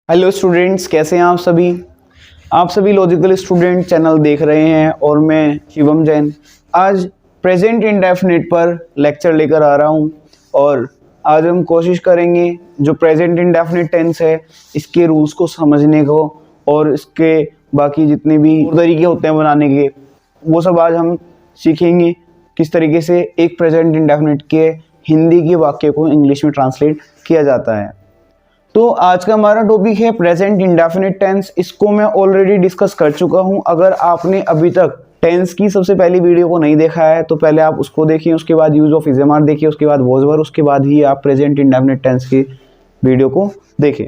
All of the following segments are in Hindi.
हेलो स्टूडेंट्स, कैसे हैं आप सभी लॉजिकल स्टूडेंट चैनल देख रहे हैं और मैं शिवम जैन आज प्रेजेंट इंडेफिनिट पर लेक्चर लेकर आ रहा हूं। और आज हम कोशिश करेंगे जो प्रेजेंट इंडेफिनिट टेंस है इसके रूल्स को समझने को और इसके बाकी जितने भी तरीके होते हैं बनाने के, वो सब आज हम सीखेंगे किस तरीके से एक प्रेजेंट इंडेफिनिट के हिंदी के वाक्य को इंग्लिश में ट्रांसलेट किया जाता है। तो आज का हमारा टॉपिक है प्रेजेंट इंडेफिनिट टेंस। इसको मैं ऑलरेडी डिस्कस कर चुका हूं। अगर आपने अभी तक टेंस की सबसे पहली वीडियो को नहीं देखा है तो पहले आप उसको देखिए, उसके बाद यूज ऑफ इज़ देखिए, उसके बाद वॉज वर, उसके बाद ही आप प्रेजेंट इंडेफिनिट टेंस की वीडियो को देखें।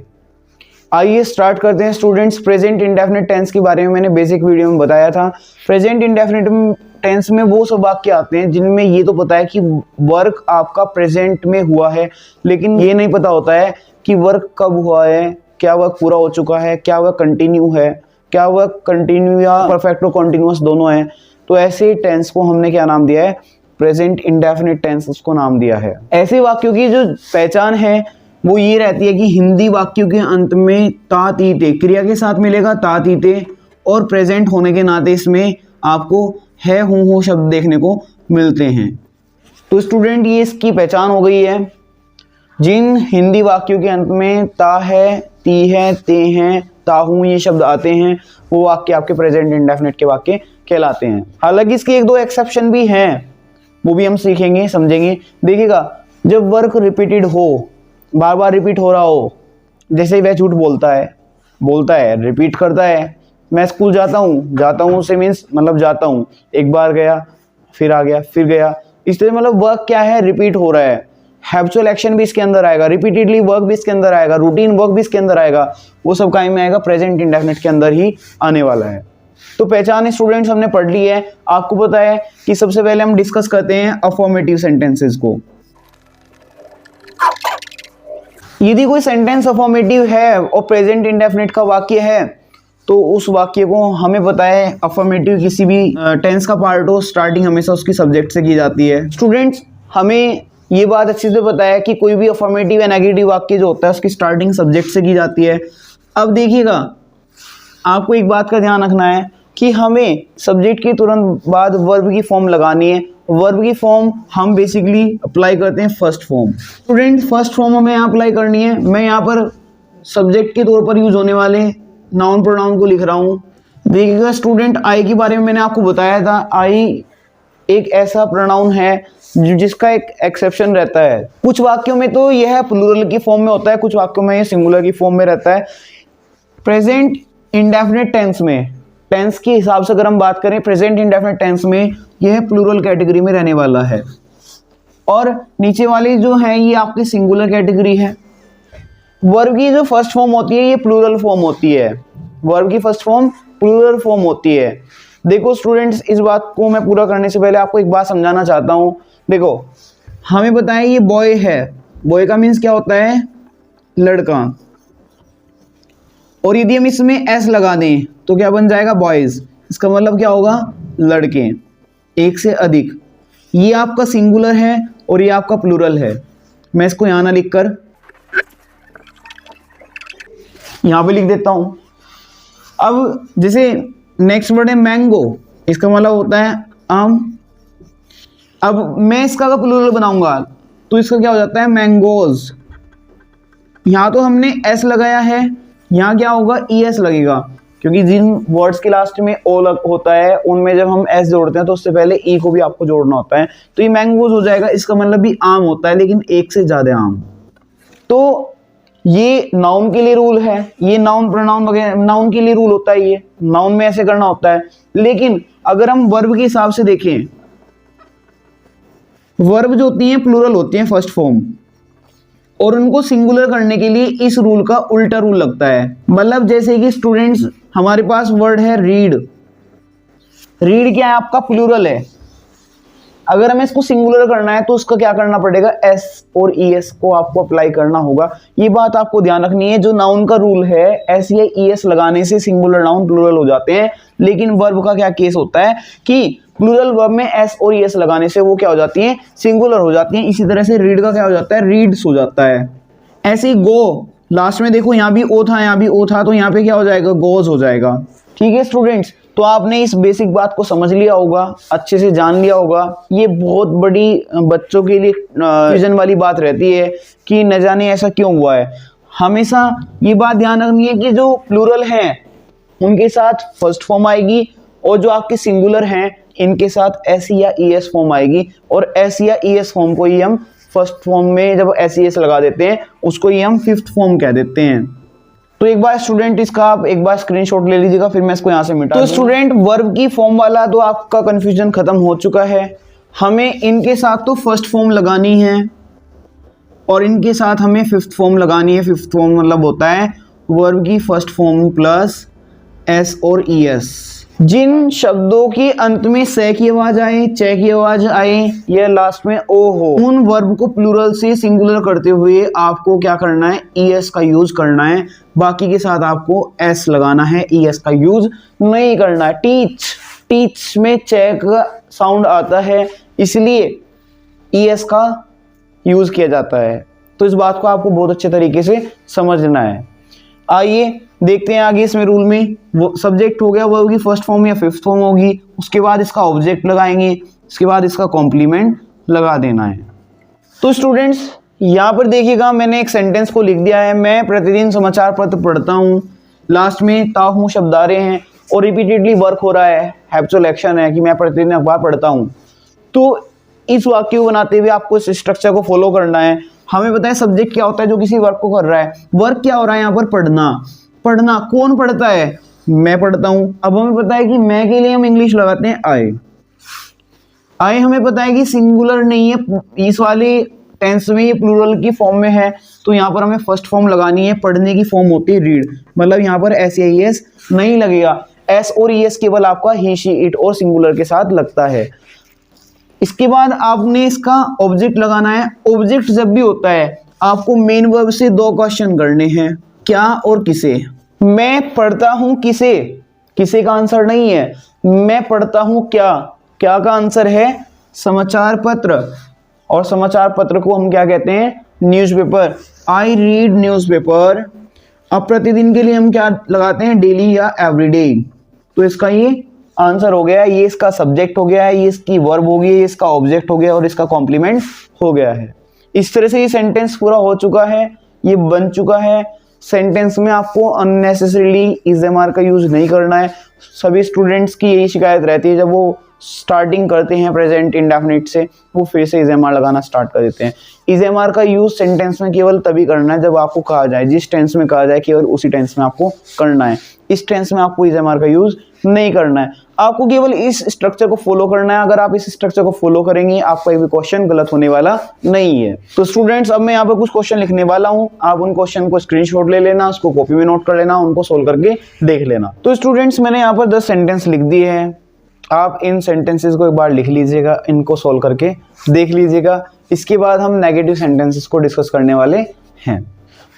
आइए स्टार्ट करते हैं स्टूडेंट्स। प्रेजेंट इंडेफिनिट टेंस के बारे में मैंने बेसिक वीडियो में बताया था। प्रेजेंट इंडेफिनिट टेंस में वो सब वाक्य आते हैं जिनमें ये तो पता है कि वर्क आपका प्रेजेंट में हुआ है, लेकिन ये नहीं पता होता है कि वर्क कब हुआ है, क्या वर्क पूरा हो चुका है, क्या वर्क कंटिन्यू है, क्या वर्क कंटिन्यू या परफेक्ट और कंटिन्यूअस दोनों है। तो ऐसे टेंस को हमने क्या नाम दिया है? प्रेजेंट इंडेफिनिट टेंस उसको नाम दिया है। ऐसे वाक्यों की जो पहचान है वो ये रहती है कि हिंदी वाक्यों के अंत में ता तीते क्रिया के साथ मिलेगा, ता तीते, और प्रेजेंट होने के नाते इसमें आपको है हूँ हो शब्द देखने को मिलते हैं। तो स्टूडेंट ये इसकी पहचान हो गई है। जिन हिंदी वाक्यों के अंत में ता है, ती है, ते हैं, ताहू ये शब्द आते हैं वो वाक्य आपके प्रेजेंट इंडेफिनिट के वाक्य कहलाते हैं। हालांकि इसके एक दो एक्सेप्शन भी हैं, वो भी हम सीखेंगे समझेंगे। देखिएगा, जब वर्क रिपीटेड हो, बार बार रिपीट हो रहा हो, जैसे वह झूठ बोलता है रिपीट करता है। मैं स्कूल जाता हूँ से मीन्स मतलब जाता हूँ, एक बार गया फिर आ गया फिर गया, इस तरह मतलब वर्क क्या है? रिपीट हो रहा है। हैबिचुअल एक्शन भी इसके अंदर आएगा, रिपीटेडली वर्क भी इसके अंदर आएगा, रूटीन वर्क भी इसके अंदर आएगा। वो सब काम में आएगा, प्रेजेंट इंडेफिनिट के अंदर ही आने वाला है। तो पहचान स्टूडेंट्स हमने पढ़ ली है। आपको पता है कि सबसे पहले हम डिस्कस करते हैं अफर्मेटिव सेंटेंसेस को। यदि कोई सेंटेंस अफर्मेटिव है और प्रेजेंट इंडेफिनिट का वाक्य है तो उस वाक्य को हमें पता है अफर्मेटिव किसी भी टेंस का पार्ट हो, स्टार्टिंग हमेशा उसकी सब्जेक्ट से की जाती है। स्टूडेंट्स, हमें ये बात अच्छे से पता है कि कोई भी अफर्मेटिव या नेगेटिव वाक्य जो होता है उसकी स्टार्टिंग सब्जेक्ट से की जाती है। अब देखिएगा, आपको एक बात का ध्यान रखना है कि हमें सब्जेक्ट के तुरंत बाद वर्ब की फॉर्म लगानी है। वर्ब की फॉर्म हम बेसिकली अप्लाई करते हैं first form. Student, first form हमें यहाँ अप्लाई करनी है। मैं यहाँ पर सब्जेक्ट के तौर पर यूज होने वाले नाउन प्रोनाउन को लिख रहा हूँ। देखिएगा स्टूडेंट, आई के बारे में मैंने आपको बताया था। आई एक ऐसा प्रोनाउन है जिसका एक एक्सेप्शन रहता है। कुछ वाक्यों में तो यह प्लूरल की फॉर्म में होता है, कुछ वाक्यों में यह सिंगुलर की फॉर्म में रहता है। प्रेजेंट इंडेफिनिट टेंस में, टेंस के हिसाब से अगर हम बात करें, प्रेजेंट इंडेफिनिट टेंस में यह प्लूरल कैटेगरी में रहने वाला है। और नीचे वाली जो है ये आपकी सिंगुलर कैटेगरी है। वर्ब की जो फर्स्ट फॉर्म होती है ये प्लूरल फॉर्म होती है। वर्ब की फर्स्ट फॉर्म प्लूरल फॉर्म होती है। देखो स्टूडेंट्स, इस बात को मैं पूरा करने से पहले आपको एक बात समझाना चाहता हूँ। देखो, हमें पता है ये बॉय है। बॉय का मीन्स क्या होता है? लड़का। और यदि हम इसमें एस लगा दें तो क्या बन जाएगा? बॉयज। इसका मतलब क्या होगा? लड़के, एक से अधिक। ये आपका सिंगुलर है और ये आपका प्लूरल है। मैं इसको यहां ना लिखकर यहां पे लिख देता हूं। अब जैसे नेक्स्ट वर्ड है मैंगो, इसका मतलब होता है आम। अब मैं इसका अगर प्लूरल बनाऊंगा तो इसका क्या हो जाता है? मैंगोज। यहां तो हमने एस लगाया है, यहां क्या होगा? ES लगेगा, क्योंकि जिन वर्ड्स के लास्ट में ओ होता है उनमें जब हम एस जोड़ते हैं तो उससे पहले ई को भी आपको जोड़ना होता है। तो ये मैंगोज हो जाएगा। इसका मतलब भी आम होता है, लेकिन एक से ज्यादा आम। तो ये नाउन के लिए रूल है, ये नाउन प्रोनाउन वगैरह नाउन के लिए रूल होता है। ये नाउन में ऐसे करना होता है। लेकिन अगर हम वर्ब के हिसाब से देखें, वर्ब जो होती हैं प्लूरल होती हैं फर्स्ट फॉर्म, और उनको सिंगुलर करने के लिए इस रूल का उल्टा रूल लगता है। मतलब जैसे कि स्टूडेंट्स, हमारे पास वर्ड है रीड। रीड क्या है? आपका प्लूरल है। अगर हमें इसको सिंगुलर करना है तो उसका क्या करना पड़ेगा? एस और ES को आपको अप्लाई करना होगा। ये बात आपको ध्यान रखनी है। जो नाउन का रूल है, एस या ES लगाने से सिंगुलर नाउन प्लूरल हो जाते हैं। लेकिन वर्ब का क्या केस होता है कि प्लूरल वर्ब में एस और ES लगाने से वो क्या हो जाती हैं? सिंगुलर हो जाती हैं। इसी तरह से रीड का क्या हो जाता है? रीड्स हो जाता है। ऐसे ही गो, लास्ट में देखो यहाँ भी ओ था, यहाँ भी ओ था, तो यहाँ पे क्या हो जाएगा, गोज हो जाएगा। ठीक है स्टूडेंट्स, तो आपने इस बेसिक बात को समझ लिया होगा, अच्छे से जान लिया होगा। ये बहुत बड़ी बच्चों के लिए कंफ्यूजन वाली बात रहती है कि न जाने ऐसा क्यों हुआ है। हमेशा ये बात ध्यान रखनी है कि जो प्लूरल हैं उनके साथ फर्स्ट फॉर्म आएगी, और जो आपके सिंगुलर हैं इनके साथ एस या ई एस फॉर्म आएगी, और एस या ई एस फॉर्म को ही हम फर्स्ट फॉर्म में जब एस ई एस लगा देते हैं उसको ही हम फिफ्थ फॉर्म कह देते हैं। तो एक बार स्टूडेंट इसका आप एक बार स्क्रीनशॉट ले लीजिएगा, फिर मैं इसको यहाँ से मिटा। तो स्टूडेंट वर्ब की फॉर्म वाला तो आपका कंफ्यूजन खत्म हो चुका है। हमें इनके साथ तो फर्स्ट फॉर्म लगानी है और इनके साथ हमें फिफ्थ फॉर्म लगानी है। फिफ्थ फॉर्म मतलब होता है वर्ब की फर्स्ट फॉर्म प्लस एस और ई एस। जिन शब्दों के अंत में से की आवाज आए, चे की आवाज आए या लास्ट में ओ हो, उन वर्ब को प्लूरल से सिंगुलर करते हुए आपको क्या करना है, ई एस का यूज करना है। बाकी के साथ आपको एस लगाना है, ई एस का यूज नहीं करना है। टीच में चे का साउंड आता है, इसलिए ई एस का यूज किया जाता है। तो इस बात को आपको बहुत अच्छे तरीके से समझना है। आइए देखते हैं आगे इसमें रूल में। वो सब्जेक्ट हो गया, वो होगी फर्स्ट फॉर्म या फिफ्थ फॉर्म होगी, उसके बाद इसका ऑब्जेक्ट लगाएंगे, उसके बाद इसका कॉम्प्लीमेंट लगा देना है। तो स्टूडेंट्स यहाँ पर देखिएगा, मैंने एक सेंटेंस को लिख दिया है। मैं प्रतिदिन समाचार पत्र पढ़ता हूँ, लास्ट में ता हूँ शब्द आ रहे हैं और रिपीटेडली वर्क हो रहा है, हैप्चुअल एक्शन है कि मैं प्रतिदिन अखबार पढ़ता हूँ। तो इस वाक्य को बनाते हुए आपको इस स्ट्रक्चर को फॉलो करना है। हमें पता है सब्जेक्ट क्या होता है जो किसी वर्क को कर रहा है, वर्क क्या हो रहा है यहाँ पर, पढ़ना। कौन पढ़ता है, मैं पढ़ता हूं। अब हमें पता है कि मैं के लिए हम इंग्लिश लगाते हैं आई। हमें पता है कि सिंगुलर नहीं है, इस वाले टेंस में ये प्लूरल की फॉर्म में है, तो यहाँ पर हमें फर्स्ट फॉर्म लगानी है। पढ़ने की फॉर्म होती है रीड, मतलब यहाँ पर एस या ई एस नहीं लगेगा। एस और ई एस केवल आपका ही, शी, इट और सिंगुलर के साथ लगता है। इसके बाद आपने इसका ऑब्जेक्ट लगाना है। ऑब्जेक्ट जब भी होता है आपको मेन वर्ब से दो क्वेश्चन करने हैं, क्या और किसे। मैं पढ़ता हूं किसे, किसे का आंसर नहीं है, मैं पढ़ता हूं क्या का आंसर है समाचार पत्र, और समाचार पत्र को हम क्या कहते हैं, न्यूज़पेपर। I read newspaper. अब प्रतिदिन के लिए हम क्या लगाते हैं, डेली या एवरीडे। तो इसका ये आंसर हो गया, ये इसका सब्जेक्ट हो गया है, ये इसकी वर्ब हो गई है, इसका ऑब्जेक्ट हो गया और इसका कॉम्प्लीमेंट हो गया है। इस तरह से ये सेंटेंस पूरा हो चुका है, ये बन चुका है। सेंटेंस में आपको अननेसेसरीली इज एम आर का यूज नहीं करना है। सभी स्टूडेंट्स की यही शिकायत रहती है, जब वो स्टार्टिंग करते हैं प्रेजेंट इंडेफिनिट से, वो फिर से इज एम आर लगाना स्टार्ट कर देते हैं। इज एम आर का यूज सेंटेंस में केवल तभी करना है जब आपको कहा जाए, जिस टेंस में कहा जाए केवल उसी टेंस में आपको करना है। इस टेंस में आपको इज एम आर का यूज नहीं करना है, आपको केवल इस स्ट्रक्चर को फॉलो करना है। अगर आप इस स्ट्रक्चर को फॉलो करेंगे आपका भी क्वेश्चन गलत होने वाला नहीं है। तो स्टूडेंट्स अब मैं यहाँ पर कुछ क्वेश्चन लिखने वाला हूँ, आप उन क्वेश्चन को स्क्रीनशॉट ले लेना, उसको कॉपी में नोट कर लेना, उनको सोल्व करके देख लेना। तो स्टूडेंट्स मैंने यहाँ पर 10 सेंटेंस लिख दिए हैं, आप इन सेंटेंसेस को एक बार लिख लीजिएगा, इनको सोल्व करके देख लीजिएगा। इसके बाद हम नेगेटिव सेंटेंसेस को डिस्कस करने वाले हैं।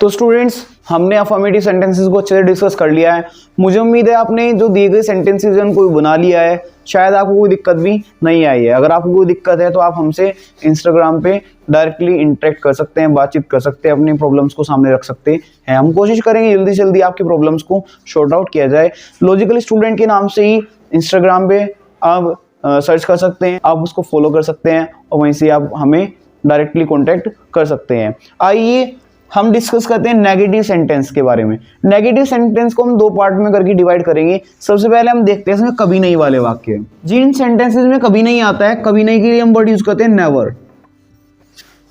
तो स्टूडेंट्स हमने अफर्मेटिव सेंटेंसेस को अच्छे से डिस्कस कर लिया है। मुझे उम्मीद है आपने जो दिए गए सेंटेंसेस हैं उनको बना लिया है, शायद आपको कोई दिक्कत भी नहीं आई है। अगर आपको कोई दिक्कत है तो आप हमसे इंस्टाग्राम पे डायरेक्टली इंटरेक्ट कर सकते हैं, बातचीत कर सकते हैं, अपनी प्रॉब्लम्स को सामने रख सकते हैं। हम कोशिश करेंगे जल्दी से जल्दी आपकी प्रॉब्लम्स को शॉर्ट आउट किया जाए। लॉजिकल स्टूडेंट के नाम से ही इंस्टाग्राम पे आप सर्च कर सकते हैं, आप उसको फॉलो कर सकते हैं और वहीं से आप हमें डायरेक्टली कॉन्टैक्ट कर सकते हैं। आइए हम डिस्कस करते हैं नेगेटिव सेंटेंस के बारे में। नेगेटिव सेंटेंस को हम 2 पार्ट में करके डिवाइड करेंगे। सबसे पहले हम देखते हैं इसमें कभी नहीं वाले वाक्य। जिन सेंटेंसेस में कभी नहीं आता है, कभी नहीं के लिए हम वर्ड यूज करते हैं नेवर।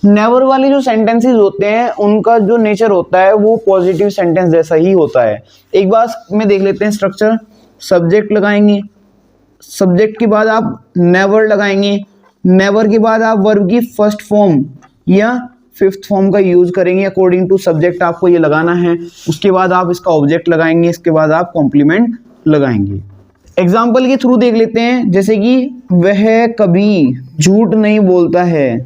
नेवर वाले जो सेंटेंसेस होते हैं उनका जो नेचर होता है वो पॉजिटिव सेंटेंस जैसा ही होता है। एक बार में देख लेते हैं स्ट्रक्चर। सब्जेक्ट लगाएंगे, सब्जेक्ट के बाद आप नेवर लगाएंगे, नेवर के बाद आप वर्ब की फर्स्ट फॉर्म या फिफ्थ फॉर्म का यूज करेंगे अकॉर्डिंग टू सब्जेक्ट, आपको ये लगाना है। उसके बाद आप इसका ऑब्जेक्ट लगाएंगे, इसके बाद आप कॉम्प्लीमेंट लगाएंगे। एग्जाम्पल के थ्रू देख लेते हैं, जैसे कि वह कभी झूठ नहीं बोलता है।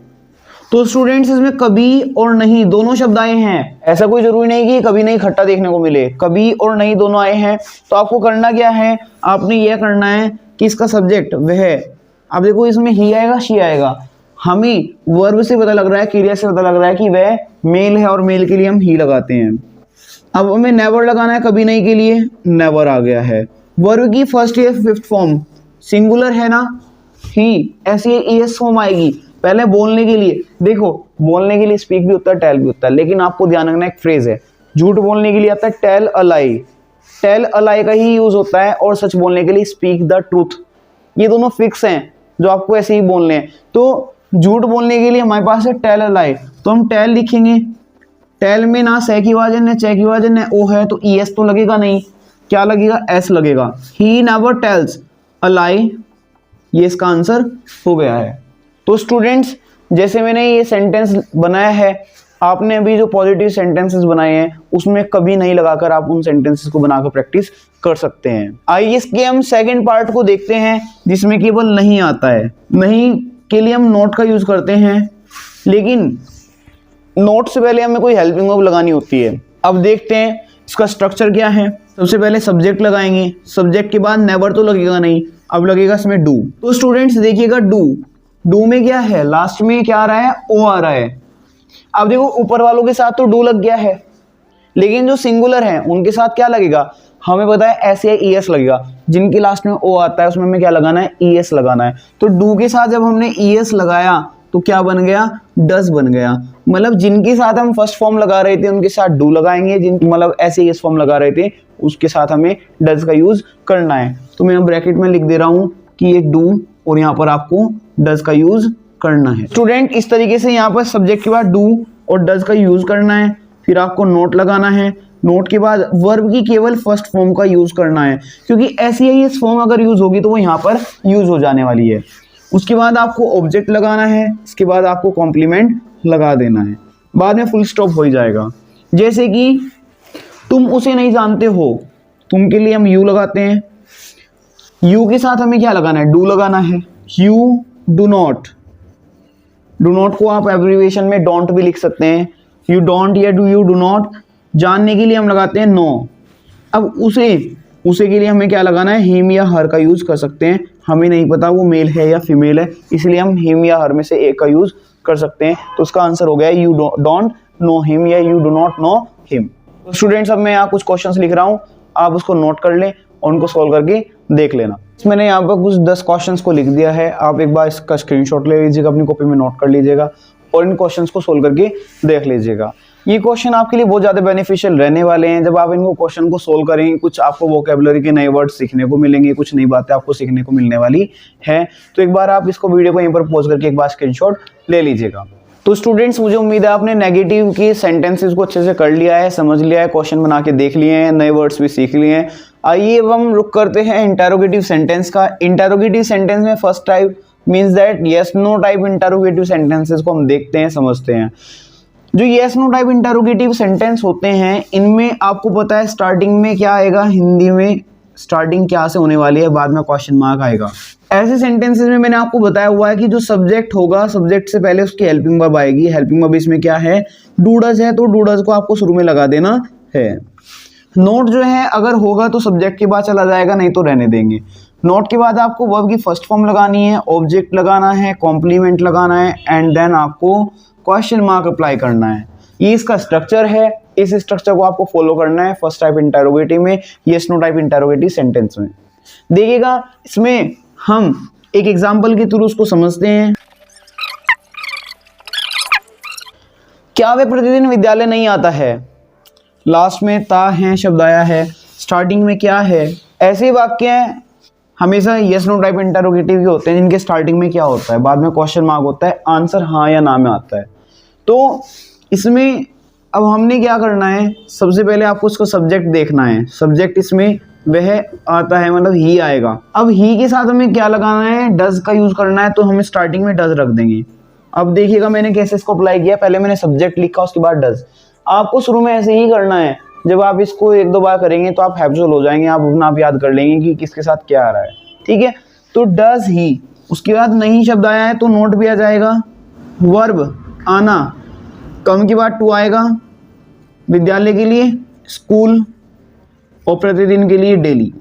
तो स्टूडेंट्स इसमें कभी और नहीं दोनों शब्द आए हैं, ऐसा कोई जरूरी नहीं कि कभी नहीं खट्टा देखने को मिले, कभी और नहीं दोनों आए हैं। तो आपको करना क्या है, आपने यह करना है कि इसका सब्जेक्ट वह, अब देखो इसमें ही आएगा शी आएगा, हमें वर्ब से पता लग रहा है, क्रिया से पता लग रहा है कि वह मेल है और मेल के लिए हम ही लगाते हैं। अब हमें नेवर लगाना है कभी नहीं के लिए, नेवर आ गया है। वर्ब की फर्स्ट या फिफ्थ फॉर्म सिंगुलर है ना, ही, ऐसी ईएस फॉर्म आएगी। पहले बोलने के लिए, देखो बोलने के लिए स्पीक भी होता है, टेल भी होता है, लेकिन आपको ध्यान रखना एक फ्रेज है, झूठ बोलने के लिए आता है tell a lie, tell a लाई का ही यूज होता है, और सच बोलने के लिए स्पीक द ट्रूथ। ये दोनों फिक्स हैं जो आपको ऐसे ही बोलने हैं। तो झूठ बोलने के लिए हमारे पास है टेल अ लाई, तो हम टेल लिखेंगे, टेल में ना से की वाजन है, चे की वाजन है, ओ है, तो ईएस तो लगेगा नहीं, क्या लगेगा, एस लगेगा। ही नेवर टेल्स अ लाई, ये इसका आंसर हो गया है। तो स्टूडेंट्स, जैसे मैंने ये सेंटेंस बनाया है, आपने अभी जो पॉजिटिव सेंटेंसेस बनाए हैं उसमें कभी नहीं लगाकर आप उन सेंटेंसेस को बनाकर प्रैक्टिस कर सकते हैं। आइए इसके हम सेकंड पार्ट को देखते हैं, जिसमें केवल नहीं आता है। नहीं के लिए हम नोट का यूज करते हैं, लेकिन नोट से पहले हमें कोई हेल्पिंग वर्ब लगानी होती है। अब देखते हैं इसका स्ट्रक्चर क्या है। सबसे पहले सब्जेक्ट लगाएंगे, सब्जेक्ट के बाद नेवर तो लगेगा नहीं, अब लगेगा इसमें डू। तो स्टूडेंट्स देखिएगा, डू में क्या है, लास्ट में क्या आ रहा है, ओ आ रहा है। अब देखो ऊपर वालों के साथ तो डू लग गया है, लेकिन जो सिंगुलर है उनके साथ क्या लगेगा, हमें पता है एस या ईएस लगेगा। जिनके लास्ट में ओ आता है उसमें हमें क्या लगाना है, ईएस लगाना है। तो डू के साथ जब हमने ईएस लगाया तो क्या बन गया, डज बन गया। मतलब जिनके साथ हम फर्स्ट फॉर्म लगा रहे थे उनके साथ डू लगाएंगे, जिन मतलब ऐसे ईएस फॉर्म लगा रहे थे उसके साथ हमें डज का यूज करना है। तो मैं ब्रैकेट में लिख दे रहा हूं कि ये डू और यहाँ पर आपको डज का यूज करना है। स्टूडेंट इस तरीके से यहाँ पर सब्जेक्ट के बाद डू और डज का यूज करना है, फिर आपको नोट लगाना है। नोट के बाद वर्ब की केवल फर्स्ट फॉर्म का यूज करना है, क्योंकि ऐसी ही इस फॉर्म अगर यूज होगी तो वो यहाँ पर यूज हो जाने वाली है। उसके बाद आपको ऑब्जेक्ट लगाना है, इसके बाद आपको कॉम्प्लीमेंट लगा देना है, बाद में फुल स्टॉप हो ही जाएगा। जैसे कि तुम उसे नहीं जानते हो, तुम के लिए हम यू लगाते हैं, यू के साथ हमें क्या लगाना है, डू लगाना है। You do not, do not को आप एब्रिविएशन में डोंट भी लिख सकते हैं, यू डोंट या डू यू डू नॉट। जानने के लिए हम लगाते हैं नो। अब उसे के लिए हमें क्या लगाना है, हिम या हर का यूज कर सकते हैं। हमें नहीं पता वो मेल है या फीमेल है, इसलिए हम हिम या हर में से एक का यूज कर सकते हैं। तो उसका आंसर हो गया यू डोंट नो हिम या you do not know him. तो स्टूडेंट्स अब मैं यहाँ कुछ क्वेश्चंस लिख रहा हूँ, आप उसको नोट कर लें और उनको सॉल्व करके देख लेना। मैंने यहाँ पर कुछ 10 क्वेश्चंस को लिख दिया है, आप एक बार इसका स्क्रीनशॉट ले लीजिएगा, अपनी कॉपी में नोट कर लीजिएगा और इन क्वेश्चंस को सोल्व करके देख लीजिएगा। ये क्वेश्चन आपके लिए बहुत ज़्यादा बेनिफिशियल रहने वाले हैं। जब आप इनको क्वेश्चन को सोल्व करेंगे, कुछ आपको वोकेबुलरी के नए वर्ड सीखने को मिलेंगे, कुछ नई बातें आपको सीखने को मिलने वाली है। तो एक बार आप इसको वीडियो को यहीं पर पॉज करके एक बार स्क्रीनशॉट ले लीजिएगा। तो स्टूडेंट्स, मुझे उम्मीद है आपने नेगेटिव के सेंटेंसेस को अच्छे से कर लिया है, समझ लिया है, क्वेश्चन बना के देख लिए हैं, नए वर्ड्स भी सीख लिए हैं। आइए अब हम रुक करते हैं इंटरोगेटिव सेंटेंस का। इंटरोगेटिव सेंटेंस में first type means that yes no type interrogative sentences को हम देखते हैं, समझते हैं। जो yes no type interrogative sentence होते हैं, इनमें आपको पता है स्टार्टिंग में क्या आएगा, हिंदी में स्टार्टिंग क्या से होने वाली है, बाद में क्वेश्चन मार्क आएगा। ऐसे सेंटेंसेस में मैंने आपको बताया हुआ है कि जो सब्जेक्ट होगा, सब्जेक्ट से पहले उसकी हेल्पिंग वर्ब आएगी। हेल्पिंग वर्ब इसमें क्या है, डू डज है, तो डू डज को आपको शुरू में लगा देना है। नोट जो है अगर होगा तो सब्जेक्ट के बाद चला जाएगा, नहीं तो रहने देंगे। नोट के बाद आपको वर्ब की फर्स्ट फॉर्म लगानी है, ऑब्जेक्ट लगाना है, कॉम्प्लीमेंट लगाना है एंड देन आपको क्वेश्चन मार्क अप्लाई करना है। ये इसका स्ट्रक्चर है, इस स्ट्रक्चर को आपको फॉलो करना है फर्स्ट टाइप इंटरोगेटिव में, yes no type interrogative sentence में। देखिएगा इसमें हम एक एग्जांपल के थ्रू उसको समझते हैं। क्या वे प्रतिदिन विद्यालय नहीं आता है, लास्ट में ता है शब्द आया है, स्टार्टिंग में क्या है। ऐसे वाक्य हमेशा येस नो टाइप इंटरोगेटिव के होते हैं जिनके स्टार्टिंग में क्या होता है, बाद में क्वेश्चन मार्क होता है, आंसर हाँ या ना में आता है। तो इसमें अब हमने क्या करना है, सबसे पहले आपको उसका सब्जेक्ट देखना है। सब्जेक्ट इसमें वह आता है, मतलब ही आएगा। अब ही के साथ हमें क्या लगाना है, डज का यूज करना है, तो हम स्टार्टिंग में डज रख देंगे। अब देखिएगा मैंने कैसे इसको अप्लाई किया, पहले मैंने सब्जेक्ट लिखा, उसके बाद डज। आपको शुरू में ऐसे ही करना है, जब आप इसको 1-2 बार करेंगे तो आप हैबिचुअल हो जाएंगे, आप अपना आप याद कर लेंगे कि किसके साथ क्या आ रहा है, ठीक है। तो डज ही, उसके बाद नहीं शब्द आया है तो नोट भी आ जाएगा। वर्ब आना, कम के बाद टू आएगा, विद्यालय के लिए स्कूल और प्रतिदिन के लिए डेली,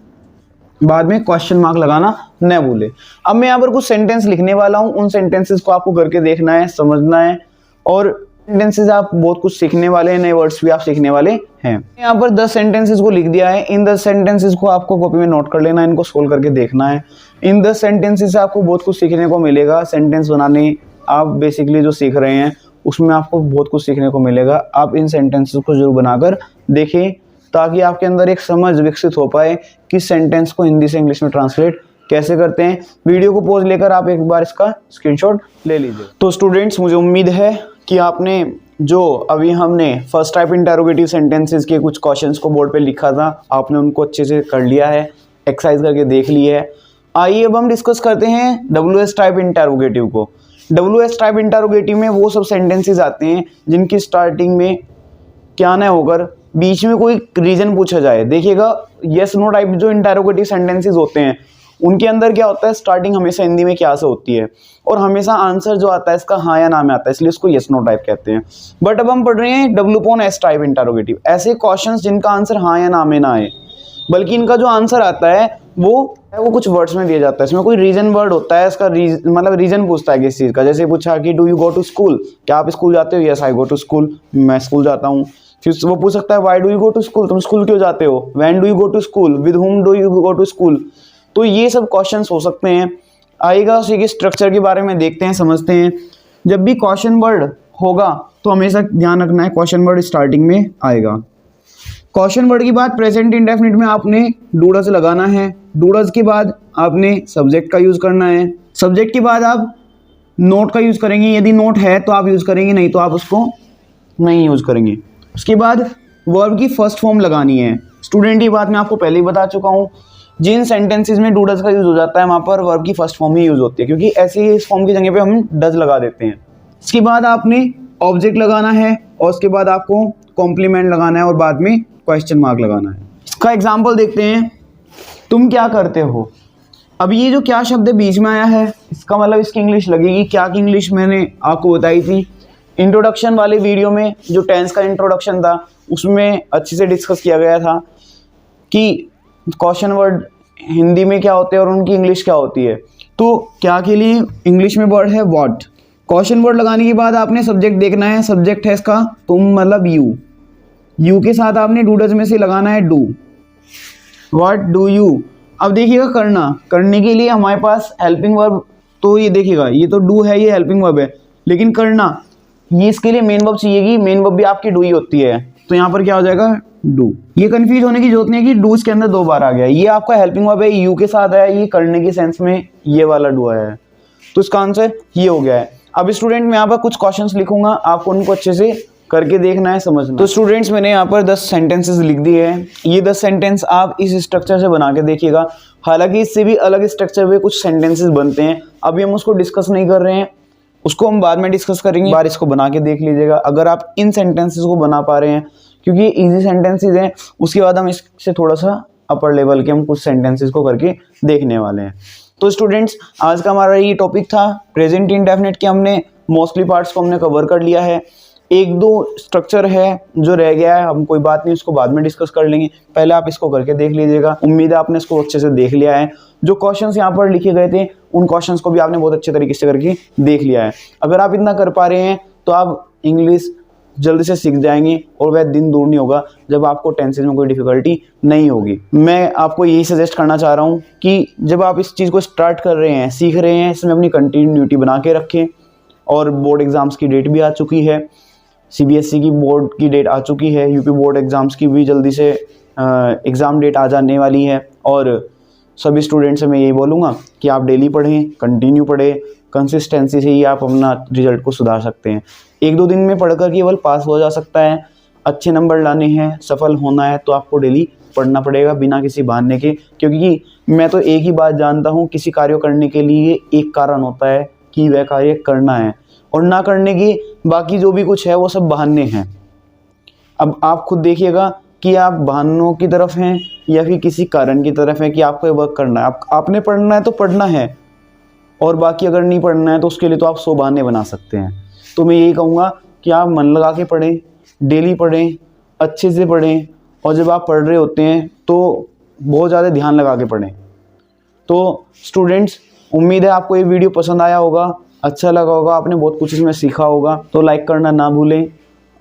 बाद में क्वेश्चन मार्क लगाना न भूले। अब मैं यहाँ पर कुछ सेंटेंस लिखने वाला हूँ, उन सेंटेंसेस को आपको करके देखना है, समझना है और सेंटेंसेस आप बहुत कुछ सीखने वाले हैं, नए वर्ड्स भी आप सीखने वाले हैं। यहाँ पर 10 सेंटेंसेस को लिख दिया है। इन 10 सेंटेंसेस को आपको कॉपी में नोट कर लेना है, इनको सोल्व करके देखना है। इन 10 सेंटेंसेस से आपको बहुत कुछ सीखने को मिलेगा। सेंटेंस बनाने आप बेसिकली जो सीख रहे हैं उसमें आपको बहुत कुछ सीखने को मिलेगा। आप इन सेंटेंसेस को जरूर बनाकर देखें ताकि आपके अंदर एक समझ विकसित हो पाए कि सेंटेंस को हिंदी से इंग्लिश में ट्रांसलेट कैसे करते हैं। वीडियो को पॉज लेकर आप एक बार इसका स्क्रीनशॉट ले लीजिए। तो स्टूडेंट्स, मुझे उम्मीद है कि आपने जो अभी हमने फर्स्ट टाइप इंटरोगेटिव सेंटेंसेस के कुछ क्वेश्चंस को बोर्ड पे लिखा था, आपने उनको अच्छे से कर लिया है, एक्सरसाइज करके देख ली है। आइए अब हम डिस्कस करते हैं WS टाइप इंटरोगेटिव को। WS टाइप इंटरोगेटिव में वो सब सेंटेंसेस आते हैं जिनकी स्टार्टिंग में क्या ना होकर बीच में कोई रीजन पूछा जाए। देखिएगा, यस नो टाइप जो इंटरोगेटिव सेंटेंसेस होते हैं उनके अंदर क्या होता है, स्टार्टिंग हमेशा हिंदी में क्या से होती है और हमेशा आंसर जो आता है इसका हाँ या ना में आता है, इसलिए इसको यस नो टाइप कहते हैं। बट अब हम पढ़ रहे हैं WS टाइप इंटरोगेटिव, ऐसे क्वेश्चंस जिनका आंसर हाँ या ना में ना आए, बल्कि इनका जो आंसर आता है वो कुछ वर्ड्स में दिया जाता है। इसमें कोई रीजन वर्ड होता है, इसका मतलब रीजन पूछता है किसी चीज़ का। जैसे पूछा कि do you go to school, क्या आप स्कूल जाते हो? Yes I go to school, मैं स्कूल जाता हूँ। फिर वो पूछ सकता है why do you go to school, तुम स्कूल क्यों जाते हो? When do you go to school, with whom do you go to school. तो ये सब क्वेश्चंस हो सकते हैं। आएगा उसी के स्ट्रक्चर के बारे में देखते हैं, समझते हैं। जब भी क्वेश्चन वर्ड होगा तो हमेशा ध्यान रखना है क्वेश्चन वर्ड स्टार्टिंग में आएगा। क्वेश्चन वर्ड की बात प्रेजेंट इंडेफिनिट में आपने डूडस लगाना है। डूडस के बाद आपने सब्जेक्ट का यूज़ करना है। सब्जेक्ट के बाद आप नोट का यूज़ करेंगे, यदि नोट है तो आप यूज़ करेंगे, नहीं तो आप उसको नहीं यूज़ करेंगे। उसके बाद वर्ब की फर्स्ट फॉर्म लगानी है। स्टूडेंट की बात मैं आपको पहले ही बता चुका हूँ, जिन सेंटेंसेस में डू डज का यूज़ हो जाता है वहाँ पर वर्ब की फर्स्ट फॉर्म ही यूज़ होती है, क्योंकि ऐसे ही इस फॉर्म की जगह पे हम डज लगा देते हैं। इसके बाद आपने ऑब्जेक्ट लगाना है और उसके बाद आपको कॉम्प्लीमेंट लगाना है और बाद में क्वेश्चन मार्क लगाना है। इसका एग्जाम्पल देखते हैं, तुम क्या करते हो। अब ये जो क्या शब्द बीच में आया है इसका मतलब इसकी इंग्लिश लगेगी क्या की इंग्लिश मैंने आपको बताई थी इंट्रोडक्शन वाले वीडियो में। जो टेंस का इंट्रोडक्शन था उसमें अच्छे से डिस्कस किया गया था कि क्वेश्चन वर्ड हिंदी में क्या होते हैं और उनकी इंग्लिश क्या होती है। तो क्या के लिए इंग्लिश में वर्ड है व्हाट। क्वेश्चन वर्ड लगाने के बाद आपने सब्जेक्ट देखना है। सब्जेक्ट है इसका तुम मतलब यू। यू के साथ आपने डू डज में से लगाना है डू। What do you. अब देखिएगा करना, करने के लिए हमारे पास हेल्पिंग वर्ब, तो ये देखिएगा ये तो डू है, ये हेल्पिंग वर्ब है, लेकिन करना ये इसके लिए मेन वर्ब चाहिएगी। मेन वर्ब भी आपकी डू ही होती है, तो यहाँ पर क्या हो जाएगा डू। ये कंफ्यूज होने की जरूरत नहीं है कि डू इसके अंदर 2 बार आ गया। ये आपका हेल्पिंग वर्ब है, यू के साथ है, ये करने के सेंस में ये वाला डू आया है, तो इसका आंसर ये हो गया है। अब स्टूडेंट मैं यहाँ पर कुछ क्वेश्चंस लिखूंगा, आपको उनको अच्छे से करके देखना है, समझना। तो स्टूडेंट्स मैंने यहाँ पर 10 सेंटेंसेस लिख दिए हैं। ये 10 सेंटेंस आप इस स्ट्रक्चर से बना के देखिएगा। हालांकि इससे भी अलग स्ट्रक्चर पे कुछ सेंटेंसेस बनते हैं, अभी हम उसको डिस्कस नहीं कर रहे हैं, उसको हम बाद में डिस्कस करेंगे। बार इसको बना के देख लीजिएगा अगर आप इन सेंटेंसेस को बना पा रहे हैं, क्योंकि ये ईजी सेंटेंसेस हैं। उसके बाद हम इससे थोड़ा सा अपर लेवल के हम कुछ सेंटेंसेस को करके देखने वाले हैं। तो स्टूडेंट्स आज का हमारा ये टॉपिक था प्रेजेंट इंडेफिनिट के। हमने मोस्टली पार्ट्स को हमने कवर कर लिया है। 1-2 स्ट्रक्चर है जो रह गया है, हम कोई बात नहीं, उसको बाद में डिस्कस कर लेंगे। पहले आप इसको करके देख लीजिएगा। उम्मीद है आपने इसको अच्छे से देख लिया है। जो क्वेश्चंस यहाँ पर लिखे गए थे उन क्वेश्चंस को भी आपने बहुत अच्छे तरीके से करके देख लिया है। अगर आप इतना कर पा रहे हैं तो आप इंग्लिश जल्दी से सीख जाएंगे और वह दिन दूर नहीं होगा जब आपको टेंसेस में कोई डिफिकल्टी नहीं होगी। मैं आपको यही सजेस्ट करना चाह रहा हूँ कि जब आप इस चीज़ को स्टार्ट कर रहे हैं, सीख रहे हैं, इसमें अपनी कंटिन्यूटी बना के रखें। और बोर्ड एग्जाम्स की डेट भी आ चुकी है, CBSE की बोर्ड की डेट आ चुकी है, यूपी बोर्ड एग्ज़ाम्स की भी जल्दी से एग्ज़ाम डेट आ जाने वाली है। और सभी स्टूडेंट्स से मैं यही बोलूँगा कि आप डेली पढ़ें, कंटिन्यू पढ़ें, कंसिस्टेंसी से ही आप अपना रिजल्ट को सुधार सकते हैं। 1-2 दिन में पढ़कर केवल पास हो जा सकता है। अच्छे नंबर लाने हैं, सफल होना है तो आपको डेली पढ़ना पड़ेगा बिना किसी बहाने के। क्योंकि मैं तो एक ही बात जानता हूँ, किसी कार्य करने के लिए एक कारण होता है कि वह कार्य करना है, और ना करने की बाकी जो भी कुछ है वो सब बहाने हैं। अब आप खुद देखिएगा कि आप बहानों की तरफ हैं या फिर किसी कारण की तरफ हैं कि आपको ये वर्क करना है। आपने पढ़ना है तो पढ़ना है, और बाकी अगर नहीं पढ़ना है तो उसके लिए तो आप 100 बहाने बना सकते हैं। तो मैं यही कहूँगा कि आप मन लगा के पढ़ें, डेली पढ़ें, अच्छे से पढ़ें, और जब आप पढ़ रहे होते हैं तो बहुत ज़्यादा ध्यान लगा के पढ़ें। तो स्टूडेंट्स उम्मीद है आपको ये वीडियो पसंद आया होगा। अच्छा लगा होगा, आपने बहुत कुछ इसमें सीखा होगा। तो लाइक करना ना भूलें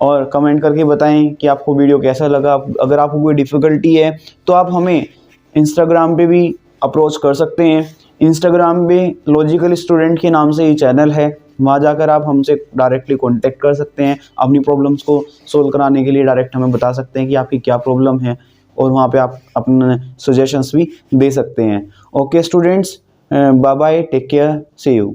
और कमेंट करके बताएं कि आपको वीडियो कैसा लगा। अगर आपको कोई डिफ़िकल्टी है तो आप हमें इंस्टाग्राम पे भी अप्रोच कर सकते हैं। इंस्टाग्राम पे लॉजिकल स्टूडेंट के नाम से ही चैनल है, वहाँ जाकर आप हमसे डायरेक्टली कॉन्टैक्ट कर सकते हैं। अपनी प्रॉब्लम्स को सोल्व कराने के लिए डायरेक्ट हमें बता सकते हैं कि आपकी क्या प्रॉब्लम है, और वहाँ पे आप अपने सजेशंस भी दे सकते हैं। Okay students, bye bye, take care, see you.